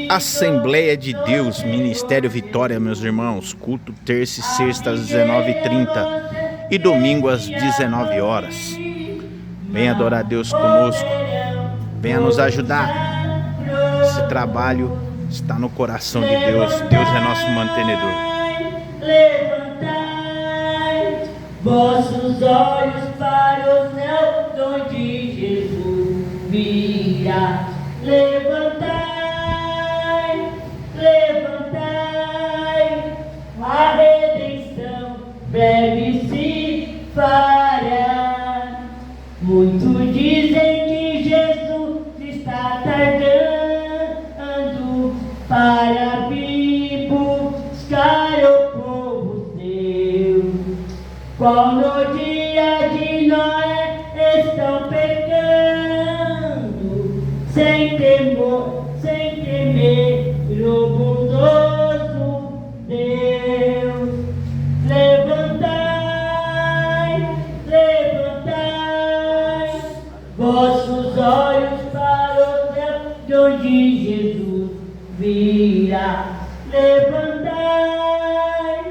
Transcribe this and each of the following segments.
Assembleia de Deus, Ministério Vitória, meus irmãos. Culto terça e sexta às 19h30 e domingo às 19 horas. Venha adorar a Deus conosco. Venha nos ajudar. Esse trabalho está no coração de Deus. Deus é nosso mantenedor. Levantai vossos olhos para os céus, onde Jesus virá. Levantai, levantai, a redenção breve se fará. Muitos dizem que Jesus está tardando para vir buscar o povo seu, qual no dia de Noé estão pecando, sem temor, sem temer o bondoso Deus. Levantai, levantai vossos olhos para o céu, de onde Jesus virá. Levantai,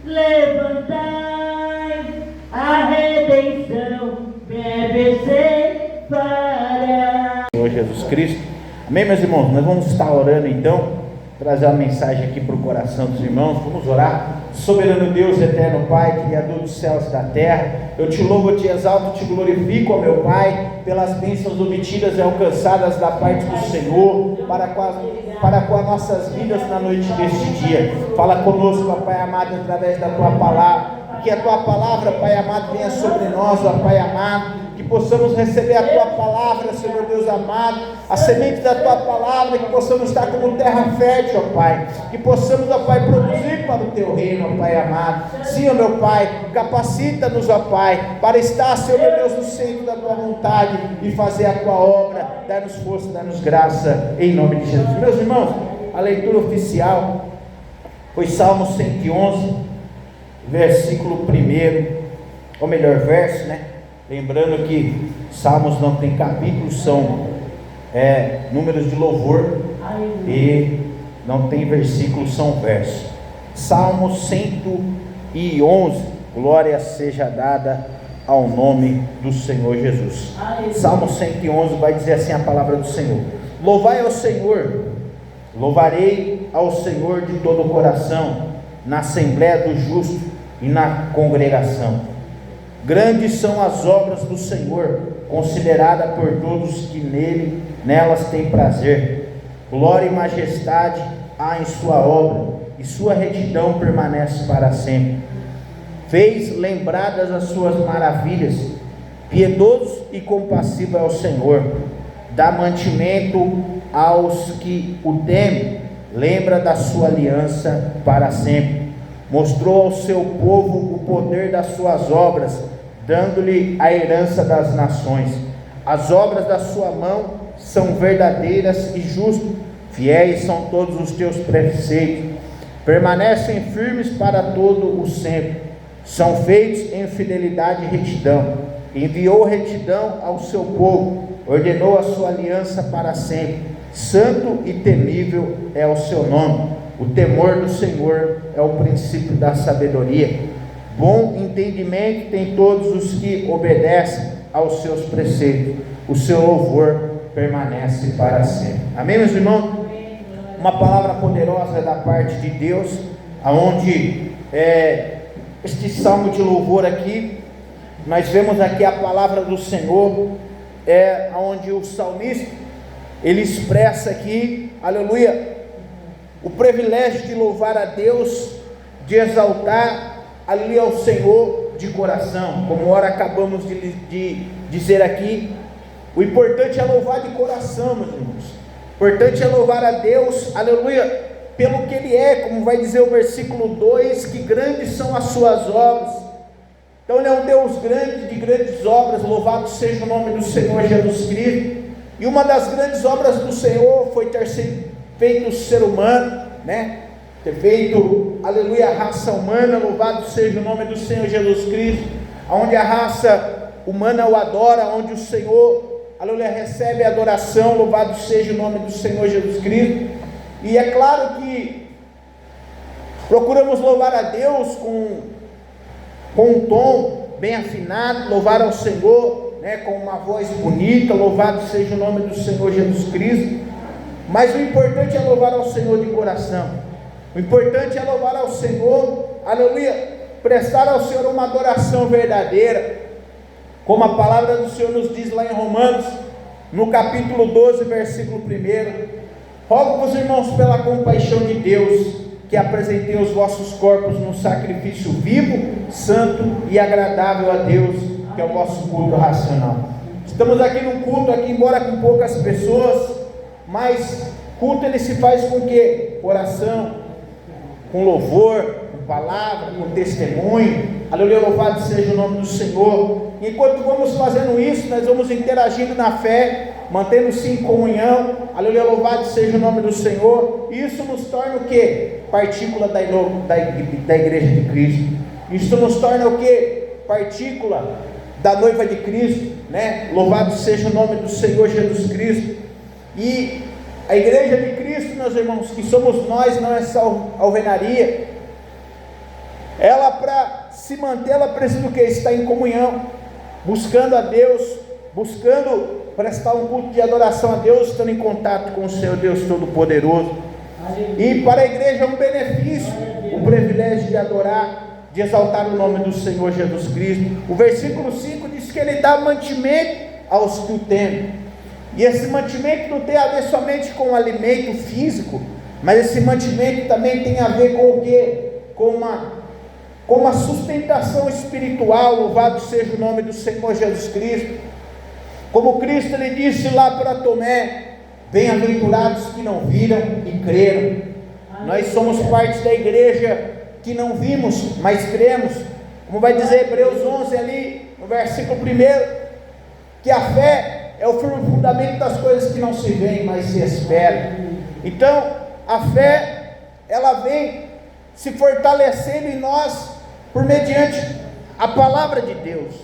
levantai, a redenção breve se fará. Senhor Jesus Cristo. Amém, meus irmãos? Nós vamos estar orando então, trazer uma mensagem aqui para o coração dos irmãos. Vamos orar. Soberano Deus, eterno Pai, Criador dos céus e da terra, eu te louvo, eu te exalto, eu te glorifico, ó meu Pai, pelas bênçãos obtidas e alcançadas da parte do Senhor, para com as nossas vidas na noite deste dia. Fala conosco, ó Pai amado, através da Tua palavra, que a Tua palavra, Pai amado, venha sobre nós, ó Pai amado, que possamos receber a Tua palavra, Senhor Deus amado, a semente da Tua palavra, que possamos estar como terra fértil, ó Pai, que possamos, ó Pai, produzir para o Teu reino, ó Pai amado. Sim, ó meu Pai, capacita-nos, ó Pai, para estar, Senhor meu Deus, no centro da Tua vontade e fazer a Tua obra. Dá-nos força, dá-nos graça, em nome de Jesus. Meus irmãos, a leitura oficial foi Salmo 111, versículo 1, ou melhor, verso, né? Lembrando que Salmos não tem capítulos, são números de louvor, e não tem versículos, são versos. Salmo 111, glória seja dada ao nome do Senhor Jesus. Salmo 111 vai dizer assim a palavra do Senhor: louvai ao Senhor, louvarei ao Senhor de todo o coração, na assembléia do justo e na congregação. Grandes são as obras do Senhor, considerada por todos que nelas têm prazer. Glória e majestade há em sua obra, e sua retidão permanece para sempre. Fez lembradas as suas maravilhas, piedoso e compassivo é o Senhor, dá mantimento aos que o temem, lembra da sua aliança para sempre. Mostrou ao seu povo o poder das suas obras, dando-lhe a herança das nações. As obras da sua mão são verdadeiras e justas, fiéis são todos os teus preceitos, permanecem firmes para todo o sempre, são feitos em fidelidade e retidão. Enviou retidão ao seu povo, ordenou a sua aliança para sempre. Santo e temível é o seu nome. O temor do Senhor é o princípio da sabedoria. Bom entendimento tem todos os que obedecem aos seus preceitos. O seu louvor permanece para sempre. Amém, meus irmãos? Uma palavra poderosa da parte de Deus, aonde este salmo de louvor aqui, nós vemos aqui a palavra do Senhor, onde o salmista, ele expressa aqui, aleluia, o privilégio de louvar a Deus, de exaltar, aleluia, ao Senhor de coração. Como ora acabamos de dizer aqui, o importante é louvar de coração, meus irmãos. O importante é louvar a Deus, aleluia, pelo que Ele é, como vai dizer o versículo 2, que grandes são as suas obras. Então Ele é um Deus grande, de grandes obras. Louvado seja o nome do Senhor Jesus Cristo. E uma das grandes obras do Senhor foi ter feito o ser humano, né? Ter feito, aleluia, a raça humana. Louvado seja o nome do Senhor Jesus Cristo, onde a raça humana o adora, onde o Senhor, aleluia, recebe a adoração. Louvado seja o nome do Senhor Jesus Cristo. E é claro que procuramos louvar a Deus com um tom bem afinado, louvar ao Senhor, né, com uma voz bonita, louvado seja o nome do Senhor Jesus Cristo. Mas o importante é louvar ao Senhor de coração. O importante é louvar ao Senhor, aleluia, prestar ao Senhor uma adoração verdadeira, como a palavra do Senhor nos diz lá em Romanos, no capítulo 12, versículo 1: rogo-vos, irmãos, pela compaixão de Deus, que apresentei os vossos corpos num sacrifício vivo, santo e agradável a Deus, que é o vosso culto racional. Estamos aqui num culto, aqui, embora com poucas pessoas, mas culto ele se faz com o quê? Coração, com louvor, com palavra, com testemunho. Aleluia, louvado seja o nome do Senhor. Enquanto vamos fazendo isso, nós vamos interagindo na fé, mantendo-se em comunhão. Aleluia, louvado seja o nome do Senhor. E isso nos torna o quê? Partícula da igreja de Cristo. Isso nos torna o quê? Partícula da noiva de Cristo, né? Louvado seja o nome do Senhor Jesus Cristo. E a igreja de Cristo, meus irmãos, que somos nós, não é só alvenaria. Ela, para se manter, ela precisa do que? Estar em comunhão, buscando a Deus, buscando prestar um culto de adoração a Deus, estando em contato com o Senhor Deus Todo-Poderoso. E para a igreja é um benefício, o privilégio de adorar, de exaltar o nome do Senhor Jesus Cristo. O versículo 5 diz que Ele dá mantimento aos que o temem. E esse mantimento não tem a ver somente com o alimento físico, mas esse mantimento também tem a ver com o quê? Com uma sustentação espiritual. Louvado seja o nome do Senhor Jesus Cristo. Como Cristo ele disse lá para Tomé: bem-aventurados que não viram e creram. Nós somos parte da igreja que não vimos, mas cremos. Como vai dizer Hebreus 11 ali, no versículo 1, que a fé é o firme fundamento das coisas que não se veem, mas se esperam. Então, a fé, ela vem se fortalecendo em nós, por mediante a palavra de Deus.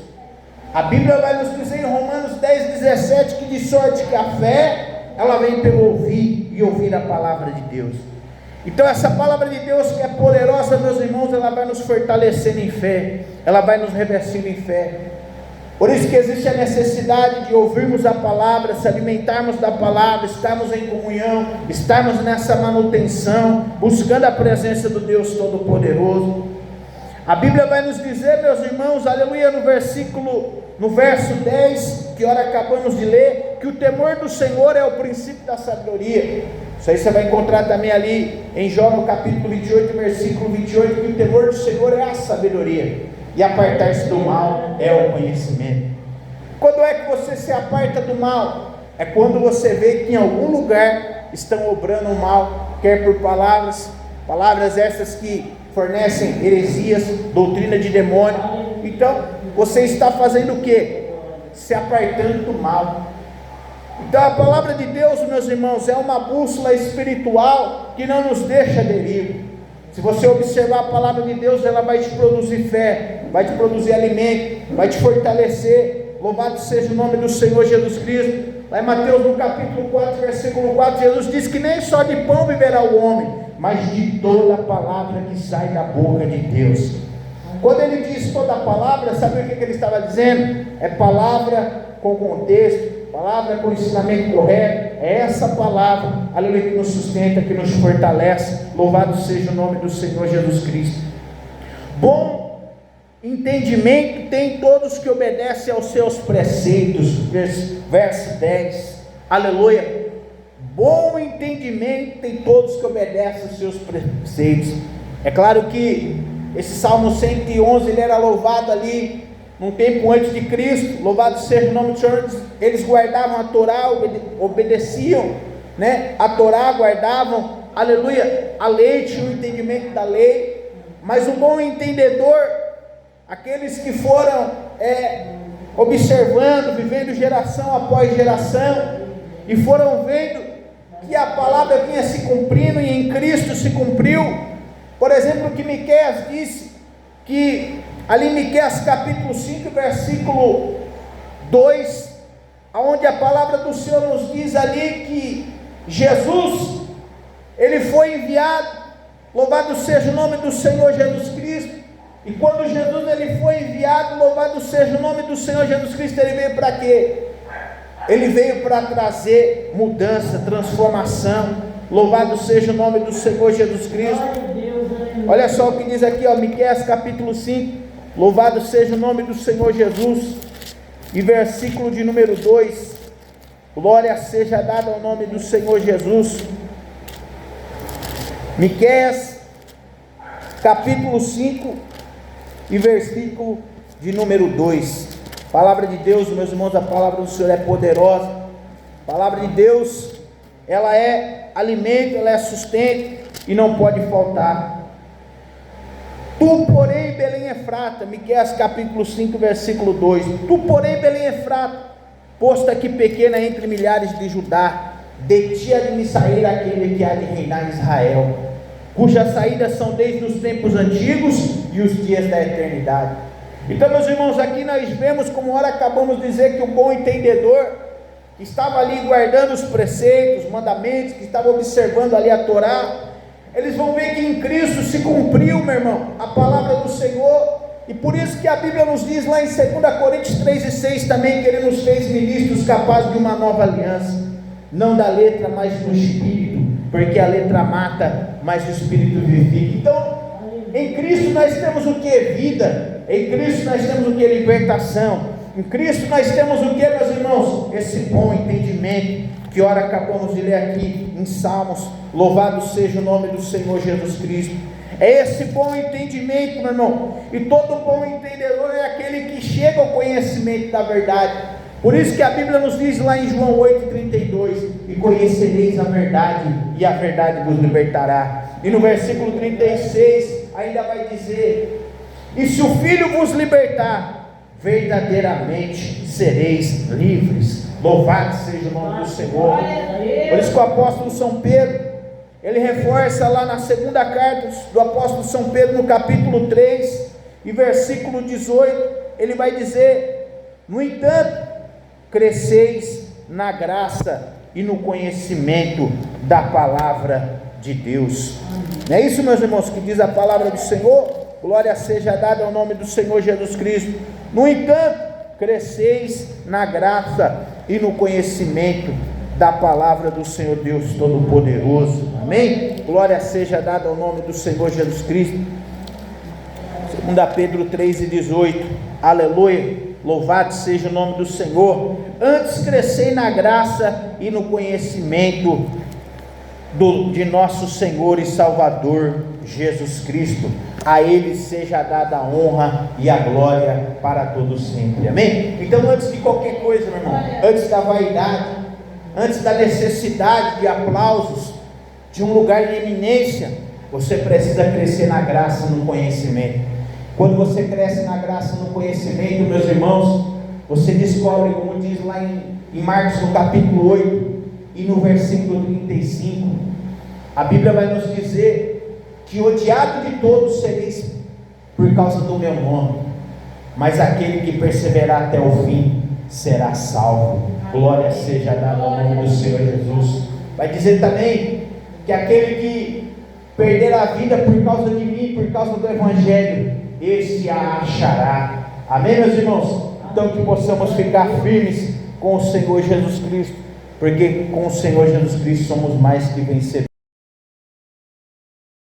A Bíblia vai nos dizer em Romanos 10:17, que de sorte que a fé, ela vem pelo ouvir, e ouvir a palavra de Deus. Então essa palavra de Deus, que é poderosa, meus irmãos, ela vai nos fortalecendo em fé, ela vai nos revestindo em fé. Por isso que existe a necessidade de ouvirmos a palavra, se alimentarmos da palavra, estarmos em comunhão, estarmos nessa manutenção, buscando a presença do Deus Todo-Poderoso. A Bíblia vai nos dizer, meus irmãos, aleluia, no verso 10, que ora acabamos de ler, que o temor do Senhor é o princípio da sabedoria. Isso aí você vai encontrar também ali em Jó, no capítulo 28, versículo 28, que o temor do Senhor é a sabedoria, e apartar-se do mal é o conhecimento. Quando é que você se aparta do mal? É quando você vê que em algum lugar estão obrando o mal, quer por palavras essas que fornecem heresias, doutrina de demônio. Então você está fazendo o que? Se apartando do mal. Então a palavra de Deus, meus irmãos, é uma bússola espiritual que não nos deixa deriva. Se você observar a palavra de Deus, ela vai te produzir fé, vai te produzir alimento, vai te fortalecer. Louvado seja o nome do Senhor Jesus Cristo. Lá em Mateus, no capítulo 4, versículo 4, Jesus diz que nem só de pão viverá o homem, mas de toda a palavra que sai da boca de Deus. Quando ele diz toda a palavra, sabe o que ele estava dizendo? É palavra com contexto, palavra com ensinamento correto. É essa palavra, aleluia, que nos sustenta, que nos fortalece. Louvado seja o nome do Senhor Jesus Cristo. Bom entendimento tem todos que obedecem aos seus preceitos. Verso 10, aleluia. Bom entendimento tem todos que obedecem aos seus preceitos. É claro que esse Salmo 111, ele era louvado ali num tempo antes de Cristo. Louvado seja o nome do Senhor. Eles guardavam a Torá, obedeciam, né? A Torá, guardavam, aleluia, a lei, tinha o entendimento da lei. Mas o bom entendedor, aqueles que foram observando, vivendo geração após geração, e foram vendo que a palavra vinha se cumprindo, e em Cristo se cumpriu. Por exemplo, o que Miqueias disse, que ali em Miqueias capítulo 5, versículo 2, onde a palavra do Senhor nos diz ali que Jesus, foi enviado, louvado seja o nome do Senhor Jesus Cristo. E quando Jesus ele foi enviado, louvado seja o nome do Senhor Jesus Cristo, ele veio para quê? Ele veio para trazer mudança, transformação. Louvado seja o nome do Senhor Jesus Cristo. Olha só o que diz aqui, Miqueias capítulo 5. Louvado seja o nome do Senhor Jesus. E versículo de número 2. Glória seja dada ao nome do Senhor Jesus. Miqueias capítulo 5 e versículo de número 2. Palavra de Deus, meus irmãos, a palavra do Senhor é poderosa. A palavra de Deus, ela é alimento, ela é sustento e não pode faltar. Tu, porém, Belém Efrata, Miqueias capítulo 5, versículo 2. Tu, porém, Belém Efrata, posto aqui pequena entre milhares de Judá, de ti há de me sair aquele que há de reinar em Israel, cujas saídas são desde os tempos antigos e os dias da eternidade. Então, meus irmãos, aqui nós vemos, como ora acabamos de dizer, que o bom entendedor, que estava ali guardando os preceitos, os mandamentos, que estava observando ali a Torá, eles vão ver que em Cristo se cumpriu, meu irmão, a palavra do Senhor. E por isso que a Bíblia nos diz lá em 2 Coríntios 3 e 6 também, que Ele nos fez ministros capazes de uma nova aliança, não da letra, mas do Espírito, porque a letra mata, mas o Espírito vivifica. Então, em Cristo nós temos o que? Vida. Em Cristo nós temos o que? Libertação. Em Cristo nós temos o que, meus irmãos? Esse bom entendimento, que ora acabamos de ler aqui em Salmos. Louvado seja o nome do Senhor Jesus Cristo. É esse bom entendimento, meu irmão. E todo bom entendedor é aquele que chega ao conhecimento da verdade. Por isso que a Bíblia nos diz lá em João 8,32: e conhecereis a verdade, e a verdade vos libertará. E no versículo 36 ainda vai dizer: e se o Filho vos libertar, verdadeiramente sereis livres. Louvado seja o nome do Senhor. Por isso que o apóstolo São Pedro, ele reforça lá na segunda carta do apóstolo São Pedro, no capítulo 3 e versículo 18, ele vai dizer: no entanto, cresceis na graça e no conhecimento da palavra de Deus. Não é isso, meus irmãos, que diz a palavra do Senhor? Glória seja dada ao nome do Senhor Jesus Cristo. No entanto, cresceis na graça e no conhecimento da palavra do Senhor Deus Todo-Poderoso. Amém? Glória seja dada ao nome do Senhor Jesus Cristo. 2 Pedro 3,18. Aleluia. Louvado seja o nome do Senhor. Antes crescei na graça e no conhecimento de nosso Senhor e Salvador Jesus Cristo. A Ele seja dada a honra e a glória para todos sempre. Amém? Então, antes de qualquer coisa, meu irmão, antes da vaidade, antes da necessidade de aplausos, de um lugar de eminência, você precisa crescer na graça e no conhecimento. Quando você cresce na graça e no conhecimento, meus irmãos, você descobre, como diz lá em Marcos no capítulo 8 e no versículo 35, a Bíblia vai nos dizer que odiado de todos sereis por causa do meu nome, mas aquele que perseverar até o fim será salvo. Glória seja dada ao nome do Senhor Jesus. Vai dizer também que aquele que perder a vida por causa de mim, por causa do Evangelho, esse a achará. Amém, meus irmãos? Então que possamos ficar firmes com o Senhor Jesus Cristo, porque com o Senhor Jesus Cristo somos mais que vencedores.